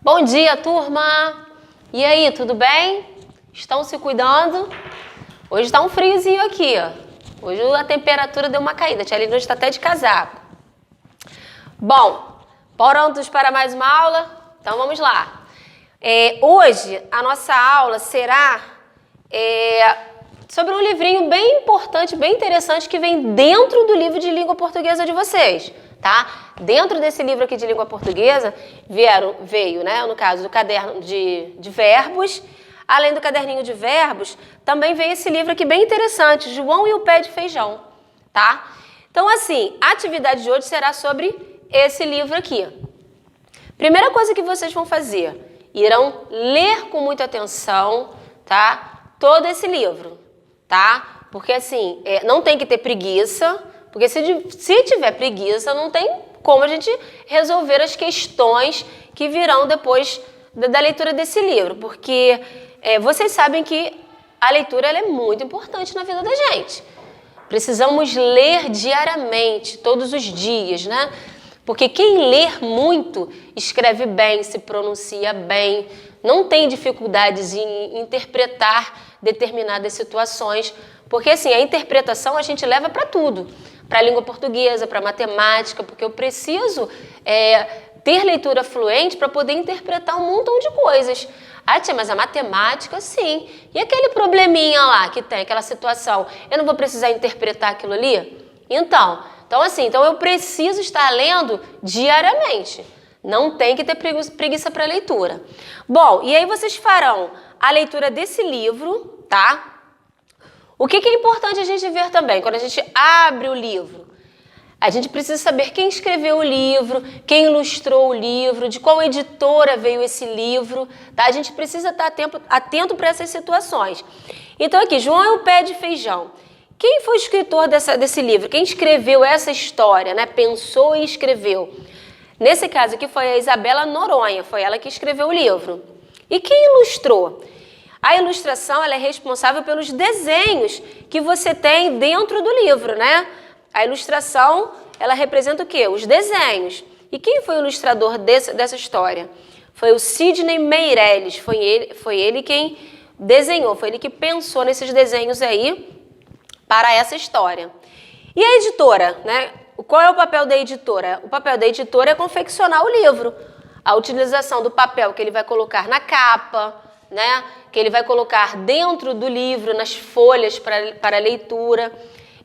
Bom dia, turma! E aí, tudo bem? Estão se cuidando? Hoje está um friozinho aqui, ó. Hoje a temperatura deu uma caída. A tia Aline hoje está até de casaco. Bom, prontos para mais uma aula? Então vamos lá. Hoje a nossa aula será sobre um livrinho bem importante, bem interessante, que vem dentro do livro de língua portuguesa de vocês, tá? Dentro desse livro aqui de língua portuguesa veio, né, no caso do caderno de verbos. Além do caderninho de verbos, também veio esse livro aqui bem interessante, João e o Pé de Feijão, tá? Então, assim, a atividade de hoje será sobre esse livro aqui. Primeira coisa que vocês vão fazer, irão ler com muita atenção, tá? Todo esse livro, tá? Porque, assim, não tem que ter preguiça, porque se tiver preguiça, não tem como a gente resolver as questões que virão depois da leitura desse livro, porque vocês sabem que a leitura ela é muito importante na vida da gente. Precisamos ler diariamente, todos os dias, né? Porque quem lê muito, escreve bem, se pronuncia bem, não tem dificuldades em interpretar determinadas situações, porque assim, a interpretação a gente leva para tudo, para a língua portuguesa, para a matemática, porque eu preciso ter leitura fluente para poder interpretar um montão de coisas. Ah, tia, mas a matemática, sim. E aquele probleminha lá que tem, aquela situação, eu não vou precisar interpretar aquilo ali? Então eu preciso estar lendo diariamente. Não tem que ter preguiça para leitura. Bom, e aí vocês farão a leitura desse livro, tá? O que é importante a gente ver também, quando a gente abre o livro? A gente precisa saber quem escreveu o livro, quem ilustrou o livro, de qual editora veio esse livro, tá? A gente precisa estar atento para essas situações. Então aqui, João e o Pé de Feijão. Quem foi o escritor desse livro? Quem escreveu essa história, né? Pensou e escreveu. Nesse caso aqui foi a Isabela Noronha, foi ela que escreveu o livro. E quem ilustrou? A ilustração ela é responsável pelos desenhos que você tem dentro do livro, né? A ilustração, ela representa o quê? Os desenhos. E quem foi o ilustrador dessa história? Foi o Sidney Meirelles, foi ele quem desenhou, foi ele que pensou nesses desenhos aí para essa história. E a editora, né? Qual é o papel da editora? O papel da editora é confeccionar o livro. A utilização do papel que ele vai colocar na capa, né? Que ele vai colocar dentro do livro, nas folhas para leitura.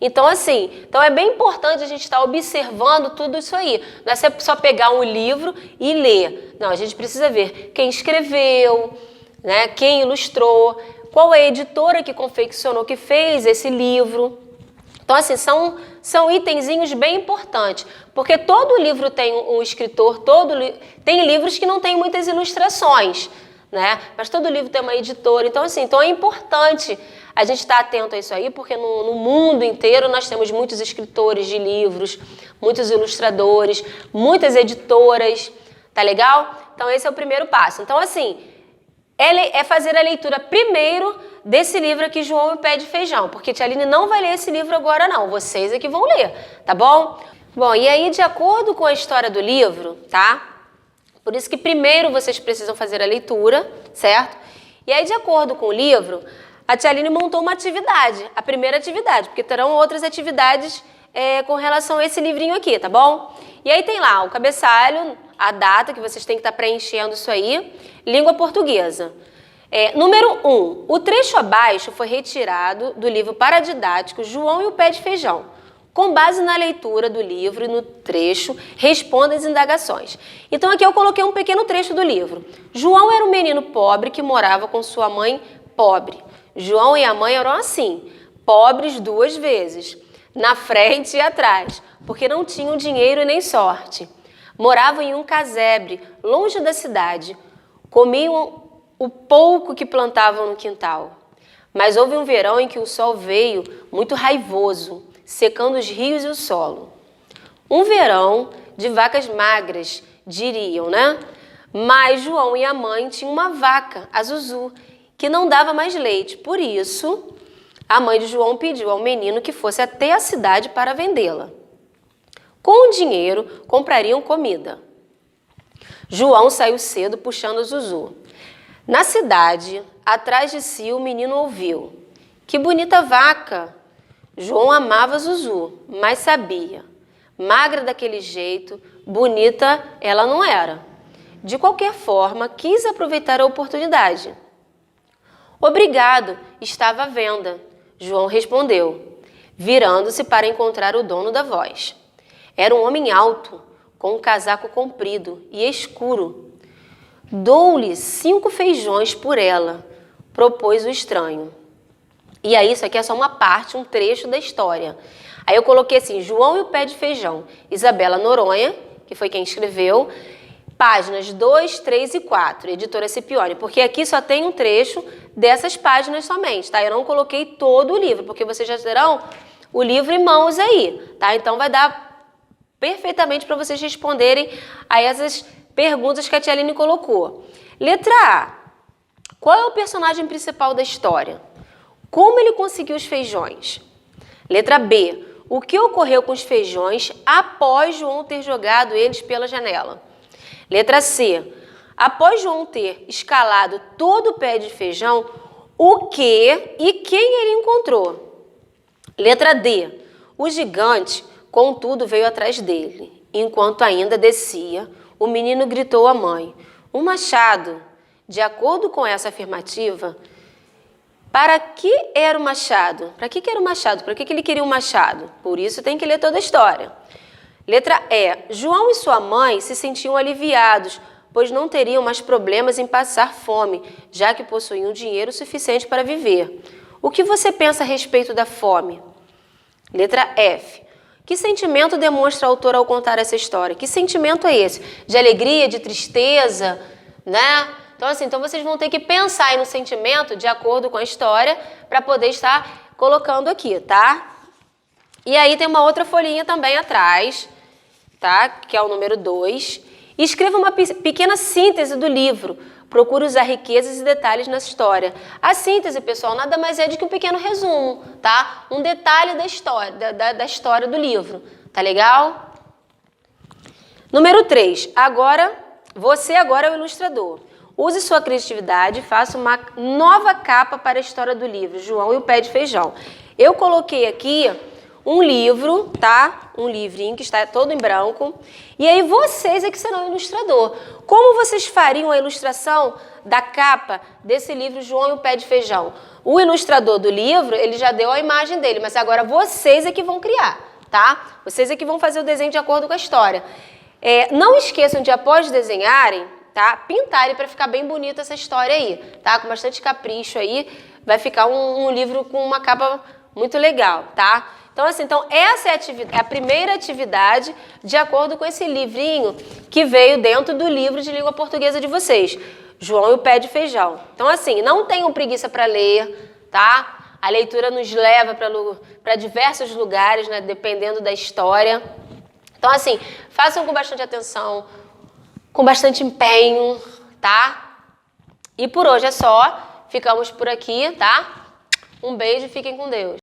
Então, é bem importante a gente estar observando tudo isso aí. Não é só pegar um livro e ler. Não, a gente precisa ver quem escreveu, né, quem ilustrou, qual é a editora que confeccionou, que fez esse livro. Então, assim, são itenzinhos bem importantes. Porque todo livro tem um escritor, tem livros que não tem muitas ilustrações, né? Mas todo livro tem uma editora. Então, é importante a gente estar atento a isso aí, porque no mundo inteiro nós temos muitos escritores de livros, muitos ilustradores, muitas editoras, tá legal? Então esse é o primeiro passo. Então é fazer a leitura primeiro desse livro aqui, João e o Pé de Feijão, porque tia Aline não vai ler esse livro agora não, vocês é que vão ler, tá bom? Bom, e aí de acordo com a história do livro, tá? Por isso que primeiro vocês precisam fazer a leitura, certo? E aí de acordo com o livro, a tia Aline montou uma atividade, a primeira atividade, porque terão outras atividades com relação a esse livrinho aqui, tá bom? E aí tem lá o cabeçalho, a data que vocês têm que estar preenchendo isso aí, língua portuguesa. Número 1, o trecho abaixo foi retirado do livro paradidático João e o Pé de Feijão. Com base na leitura do livro e no trecho, responda as indagações. Então aqui eu coloquei um pequeno trecho do livro. João era um menino pobre que morava com sua mãe pobre. João e a mãe eram assim, pobres 2 vezes, na frente e atrás, porque não tinham dinheiro nem sorte. Moravam em um casebre, longe da cidade. Comiam o pouco que plantavam no quintal. Mas houve um verão em que o sol veio muito raivoso, secando os rios e o solo. Um verão de vacas magras, diriam, né? Mas João e a mãe tinham uma vaca, a Zuzu, que não dava mais leite. Por isso, a mãe de João pediu ao menino que fosse até a cidade para vendê-la. Com o dinheiro, comprariam comida. João saiu cedo puxando Zuzu. Na cidade, atrás de si, o menino ouviu: "Que bonita vaca!" João amava Zuzu, mas sabia, magra daquele jeito, bonita ela não era. De qualquer forma, quis aproveitar a oportunidade. "Obrigado, estava à venda", João respondeu, virando-se para encontrar o dono da voz. Era um homem alto, com um casaco comprido e escuro. "Dou-lhe 5 feijões por ela", propôs o estranho. E aí, isso aqui é só uma parte, um trecho da história. Aí eu coloquei assim, João e o pé de feijão. Isabela Noronha, que foi quem escreveu, páginas 2, 3 e 4, editora Scipione, porque aqui só tem um trecho dessas páginas somente, tá? Eu não coloquei todo o livro, porque vocês já terão o livro em mãos aí, tá? Então vai dar perfeitamente para vocês responderem a essas perguntas que a Tia Aline colocou. Letra A. Qual é o personagem principal da história? Como ele conseguiu os feijões? Letra B. O que ocorreu com os feijões após João ter jogado eles pela janela? Letra C. Após João ter escalado todo o pé de feijão, o que e quem ele encontrou? Letra D. O gigante, contudo, veio atrás dele. Enquanto ainda descia, o menino gritou à mãe: "Um machado!" De acordo com essa afirmativa, para que era o machado? Para que era o machado? Para que ele queria um machado? Por isso tem que ler toda a história. Letra E. João e sua mãe se sentiam aliviados, pois não teriam mais problemas em passar fome, já que possuíam dinheiro suficiente para viver. O que você pensa a respeito da fome? Letra F. Que sentimento demonstra a autora ao contar essa história? Que sentimento é esse? De alegria, de tristeza, né? Então, assim, vocês vão ter que pensar aí no sentimento de acordo com a história para poder estar colocando aqui, tá? E aí tem uma outra folhinha também atrás, tá? Que é o número 2. E escreva uma pequena síntese do livro. Procure usar riquezas e detalhes nessa história. A síntese, pessoal, nada mais é do que um pequeno resumo, tá? Um detalhe da história, da história do livro. Tá legal? Número 3. Você agora é o ilustrador. Use sua criatividade e faça uma nova capa para a história do livro, João e o Pé de Feijão. Eu coloquei aqui um livro, tá? Um livrinho que está todo em branco. E aí vocês é que serão o ilustrador. Como vocês fariam a ilustração da capa desse livro, João e o Pé de Feijão? O ilustrador do livro, ele já deu a imagem dele, mas agora vocês é que vão criar, tá? Vocês é que vão fazer o desenho de acordo com a história. Não esqueçam de, após desenharem, tá? Pintarem para ficar bem bonita essa história aí, tá? Com bastante capricho aí, vai ficar um livro com uma capa muito legal, tá? Então, assim, essa é a primeira atividade de acordo com esse livrinho que veio dentro do livro de língua portuguesa de vocês, João e o Pé de Feijão. Então, assim, não tenham preguiça para ler, tá? A leitura nos leva para diversos lugares, né? Dependendo da história. Então, assim, façam com bastante atenção, com bastante empenho, tá? E por hoje é só. Ficamos por aqui, tá? Um beijo e fiquem com Deus.